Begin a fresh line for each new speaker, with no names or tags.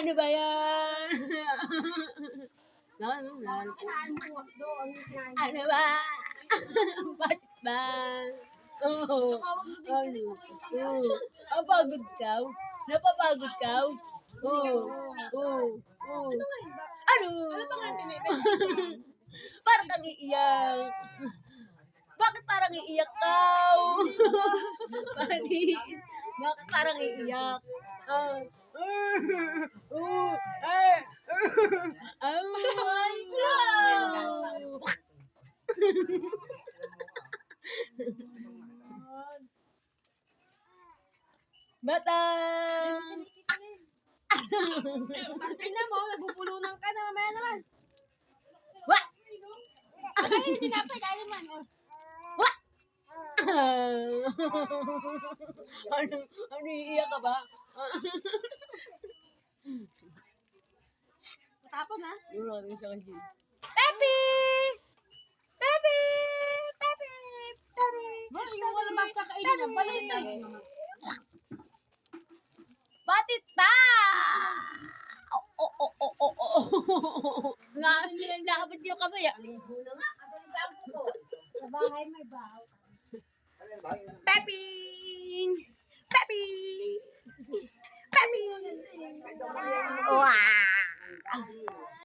Ano ba yan? Ano ba? Bakit ba? Oo. Ano? Oo. Napagod ka? Napapagod ka? Oo. Oo. Oo. Ano? Parang kang iiyak. Bakit parang iiyak ka? Bakit parang iiyak? Oh my God! Batang!
Ina mo, nabubulunan ka na mamaya naman.
What?
Ay, tinapay, kaya naman. Oh.
What? Ano, iiyak ka ba?
Matapon ha?
Wala rin siya kasi.
Pepe! Pepe! Pepe! Pepe! Yung wala basta kainin ng balay.
Batit pa! Oh. Naabot yung kamay.
Sa bahay may bahaw.
Pepe! Pepe! Pepe! Wow!